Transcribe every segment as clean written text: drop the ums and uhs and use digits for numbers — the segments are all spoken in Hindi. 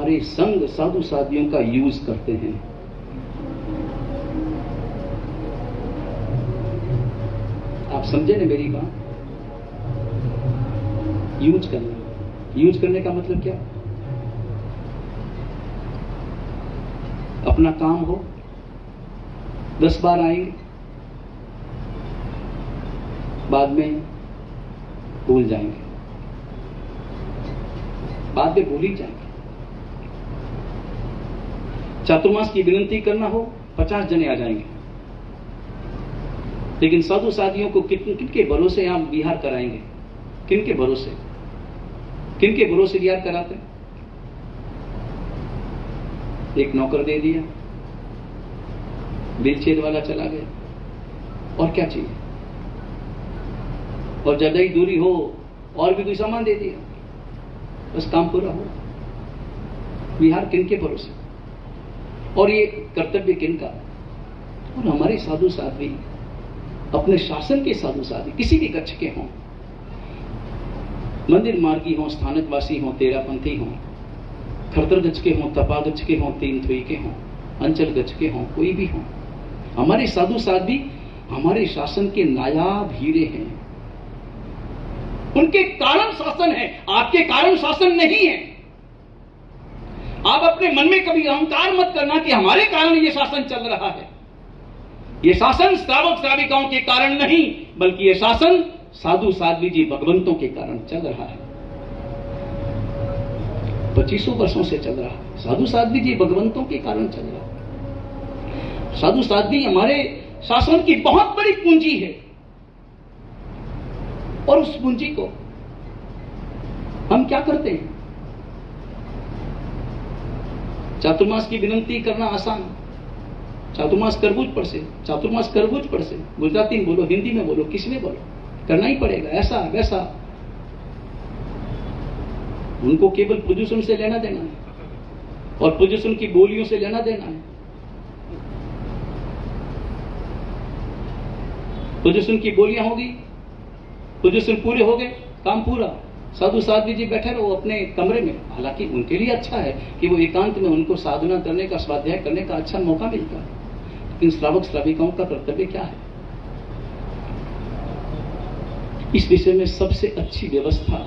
हमारे संग साधु साधियों का यूज करते हैं। आप समझे ना मेरी बात? यूज करने का मतलब क्या? अपना काम हो, 10 बार आएंगे, बाद में भूल जाएंगे, बाद में भूल ही जाएंगे। चातुर्मास की विनती करना हो, 50 जने आ जाएंगे, लेकिन साधु साधियों को किनके भरोसे आप विहार कराएंगे? किनके भरोसे विहार कराते? एक नौकर दे दिया, व्हीलचेयर वाला चला गया, और क्या चाहिए? और ज्यादा ही दूरी हो और भी कोई सामान दे दिया, बस काम पूरा हो। विहार किनके भरोसे? और ये कर्तव्य किनका? और हमारे साधु साध्वी, अपने शासन के साधु साध्वी, किसी भी कक्ष के हों, मंदिर मार्गी हों, स्थानकवासी हों, तेरापंथी हों, खरतर गज के हों, तपा गज के हों, तीन थुई के हों, अंचल गज के हों, कोई भी हों, हमारे साधु साध्वी हमारे शासन के नायाब हीरे हैं। उनके कारण शासन है, आपके कारण शासन नहीं है। आप अपने मन में कभी अहंकार मत करना कि हमारे कारण ये शासन चल रहा है। ये शासन श्रावक श्राविकाओं के कारण नहीं, बल्कि ये शासन साधु साध्वी जी भगवंतों के कारण चल रहा है। 2500 वर्षों से चल रहा है। साधु साध्वी जी भगवंतों के कारण चल रहा है। साधु साध्वी हमारे शासन की बहुत बड़ी पूंजी है, और उस पूंजी को हम क्या करते हैं? चातुर्मास की विनती करना आसान, चातुर्मास करबूज पर से, चातुर्मास करबूज पर से, गुजराती में बोलो, हिंदी में बोलो, किसी में बोलो, करना ही पड़ेगा, ऐसा वैसा। उनको केवल प्रदूषण से लेना देना है, और प्रदूषण की बोलियों से लेना देना है। प्रदूषण की बोलियां होगी, प्रदूषण पूरे हो गए, काम पूरा। साधु साध्वी जी बैठे रहो अपने कमरे में। हालांकि उनके लिए अच्छा है कि वो एकांत में, उनको साधना करने का, स्वाध्याय करने का अच्छा मौका मिलता है, लेकिन श्रावक श्राविकाओं का कर्तव्य क्या है? इस विषय में सबसे अच्छी व्यवस्था,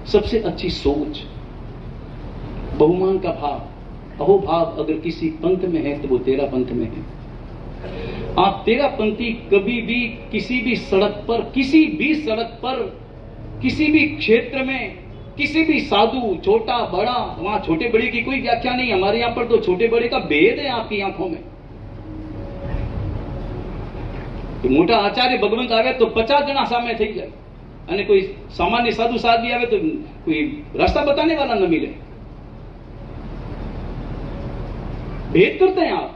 सबसे अच्छी सोच, बहुमान का भाव, अहोभाव अगर किसी पंथ में है तो वो तेरा पंथ में है। आप तेरा पंथी कभी भी किसी भी सड़क पर, किसी भी सड़क पर, किसी भी क्षेत्र में, किसी भी साधु, छोटा बड़ा, वहां छोटे बड़े की कोई व्याख्या नहीं। हमारे यहां पर तो छोटे बड़े का भेद है आपकी आंखों में। तो मोटा आचार्य भगवंत आवे तो 50 जना सामने થઈ જાય, અને કોઈ સામાન્ય સાધુ સાધ્વી આવે તો કોઈ रास्ता बताने वाला न मिले। भेद करते हैं आप।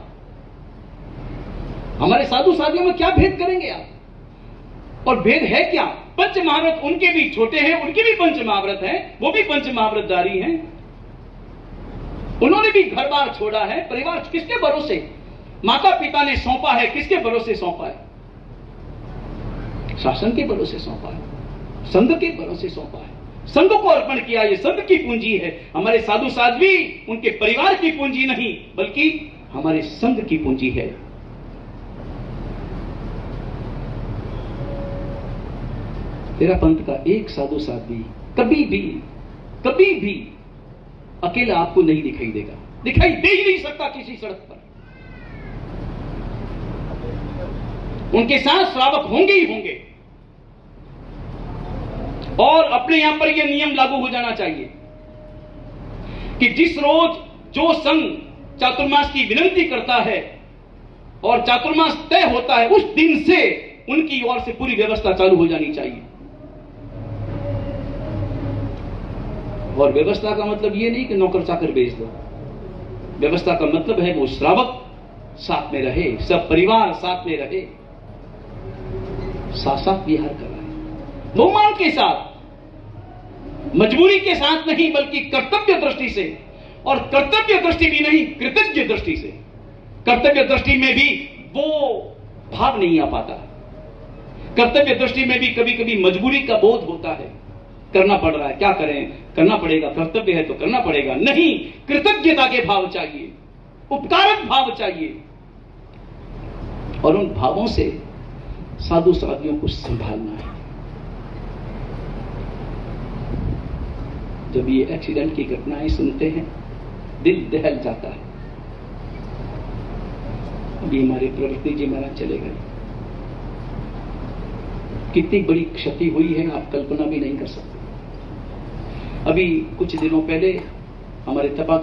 हमारे साधु साधियों में क्या भेद करेंगे आप? और भेद है क्या? पंच महाव्रत उनके भी छोटे हैं, उनके भी पंच महाव्रत हैं, वो भी पंच महाव्रतधारी हैं। उन्होंने भी घर बार छोड़ा है, परिवार किसके भरोसे? माता पिता ने सौंपा है, किसके भरोसे सौंपा है? शासन के भरोसे सौंपा है, संघ के भरोसे सौंपा है, संघ को अर्पण किया। ये संघ की पूंजी है। हमारे साधु साध्वी उनके परिवार की पूंजी नहीं, बल्कि हमारे संघ की पूंजी है। तेरा पंथ का एक साधु साध्वी कभी भी अकेला आपको नहीं दिखाई देगा, दिखाई दे ही नहीं सकता किसी सड़क पर। उनके साथ श्रावक होंगे ही होंगे। और अपने यहां पर यह नियम लागू हो जाना चाहिए कि जिस रोज जो संघ चातुर्मास की विनती करता है और चातुर्मास तय होता है, उस दिन से उनकी ओर से पूरी व्यवस्था चालू हो जानी चाहिए। और व्यवस्था का मतलब यह नहीं कि नौकर चाकर भेज दो। व्यवस्था का मतलब है वो श्रावक साथ में रहे, सब परिवार साथ में रहे, साथ साथ विहार कराए, बहुमान के साथ, मजबूरी के साथ नहीं, बल्कि कर्तव्य दृष्टि से। और कर्तव्य दृष्टि भी नहीं, कृतज्ञ दृष्टि से। कर्तव्य दृष्टि में भी वो भाव नहीं आ पाता। कर्तव्य दृष्टि में भी कभी कभी मजबूरी का बोध होता है। करना पड़ रहा है, क्या करें, करना पड़ेगा, कर्तव्य है तो करना पड़ेगा। नहीं, कृतज्ञता के भाव चाहिए, उपकारक भाव चाहिए, और उन भावों से साधु साधियों को संभालना है। जब ये एक्सीडेंट की घटनाएं सुनते हैं, दिल दहल जाता है। अभी हमारे प्रवृत्ति जी महाराज चले गए, कितनी बड़ी क्षति हुई है आप कल्पना भी नहीं कर सकते। अभी कुछ दिनों पहले हमारे तपा